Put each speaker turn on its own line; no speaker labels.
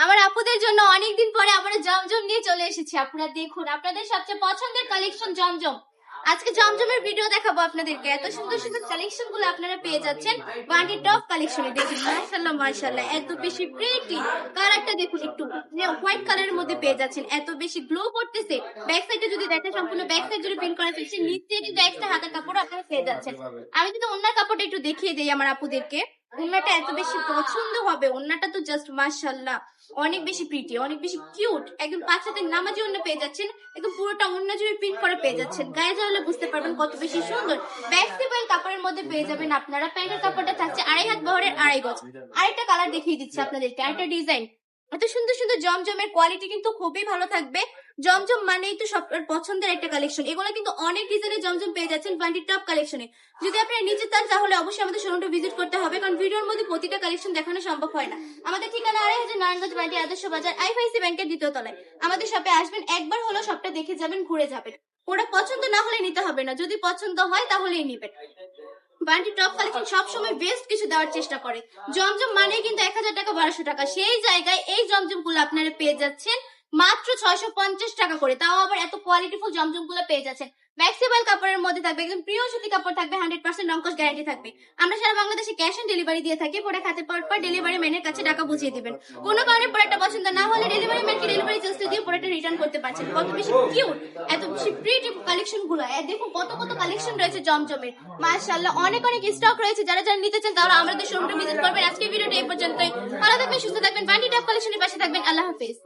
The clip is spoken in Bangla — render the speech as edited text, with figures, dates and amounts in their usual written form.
আমার আপুদের জন্য অনেকদিন পরে আবার জমজম নিয়ে চলে এসেছি। আপনারা দেখুন, আপনাদের সবচেয়ে পছন্দের কালেকশন জমজম। আজকে জমজমের ভিডিও দেখাবো আপনাদেরকে। এত সুন্দর সুন্দর কালেকশন গুলো আপনারা পেয়ে যাচ্ছেন বান্ডি টপ কালেকশনে। দেখুন মাশাআল্লাহ মাশাআল্লাহ, এত বেশি প্রিটি। কালারটা দেখুন একটু, হোয়াইট কালারের মধ্যে পেয়ে যাচ্ছেন, এত বেশি গ্লো করতেছে। ব্যাক সাইডে যদি দেখেন, সম্পূর্ণ ব্যাক সাইড জুড়ে প্রিন্ট করা থাকছে, নিচে কিন্তু এক্সট্রা হাতের কাপড় আপনারা পেয়ে যাচ্ছেন। আমি কিন্তু ওন্নার কাপড়টা একটু দেখিয়ে দিই আমার আপুদেরকে। ওন্নাটা এত বেশি পছন্দ হবে, ওন্নাটা তো জাস্ট মাশাআল্লাহ, অনেক বেশি প্রিটি, অনেক বেশি কিউট। একদম 5 হাতের নামাজি ওন্না পেয়ে যাচ্ছেন, একদম পুরোটা ওন্না জুড়ে প্রিন্ট করে পেয়ে যাচ্ছেন। গায়ে জড়ালে বুঝতে পারবেন কত বেশি সুন্দর। ব্যাক্সিবল কাপড়ের মধ্যে পেয়ে যাবেন আপনারা। প্যান্টের কাপড়টা থাকছে 2.5 হাত বহরের 2.5 গজ। আরেকটা কালার দেখিয়ে দিচ্ছি আপনাদেরকে, আরেকটা ডিজাইন। এত সুন্দর সুন্দর জমজমের কোয়ালিটি কিন্তু খুবই ভালো থাকবে। জমজম মানেই তো সবার পছন্দের একটা কালেকশন। এগুলো কিন্তু অনেক ডিজাইনের জমজম পেয়ে যাচ্ছেন বান্ডি টপ কালেকশনে। যদি আপনারা নিচে চান তাহলে অবশ্যই আমাদের শোরুমটা ভিজিট করতে হবে, কারণ ভিডিওর মধ্যে প্রতিটা কালেকশন দেখানো সম্ভব হয় না। আমাদের ঠিকানা 2.5 নারায়ণগঞ্জ বান্ডি আদর্শ বাজার, আইএফআইসি ব্যাংকের 2য় তলায়। আমাদের শপে আসবেন, একবার হলো শপটা দেখে যাবেন, ঘুরে যাবেন। ওটা পছন্দ না হলে নিতে হবে না, যদি পছন্দ হয় তাহলেই নিবেন। বান্ডি টপ কালেকশন সবসময় বেস্ট কিছু দেওয়ার চেষ্টা করে। জমজম মানে কিন্তু 1000 টাকা 1200 টাকা, সেই জায়গায় এই জমজম গুলো আপনারা পেয়ে যাচ্ছেন মাত্র 650 টাকা করে। তাও আবার এত কোয়ালিটিফুল জমজম গুলো পেয়ে যাচ্ছেন। ম্যাক্সিমাল কাপড়ের মধ্যে থাকবে, একদম প্রিয় সুতি কাপড় থাকবে, 100% রংকশ গ্যারান্টি থাকবে। আমরা সারা বাংলাদেশে ক্যাশ অন ডেলিভারি দিয়ে থাকি। প্রোডাক্ট হাতে পাওয়ার পর ডেলিভারি ম্যানের কাছে টাকা বুঝিয়ে দিবেন। কোনো কারণে প্রোডাক্টটা পছন্দ না হলে ডেলিভারি ম্যানকে ডেলিভারি চার্জ দিয়ে প্রোডাক্টটা রিটার্ন করতে পারছেন। কত বেশি কিউট, এত বেশি প্রিটি কালেকশন গুলো। দেখুন কত কত কালেকশন রয়েছে জমজমের, মাশাআল্লাহ। অনেক অনেক স্টক রয়েছে। যারা যারা নিতে চান তারা আমাদের শোরুমটা ভিজিট করবেন। আজকে ভিডিওটা এই পর্যন্তই। ভালো থাকবেন, সুস্থ থাকবেন, বান্ডি টপ কালেকশনের পাশে থাকবেন। আল্লাহ হাফেজ।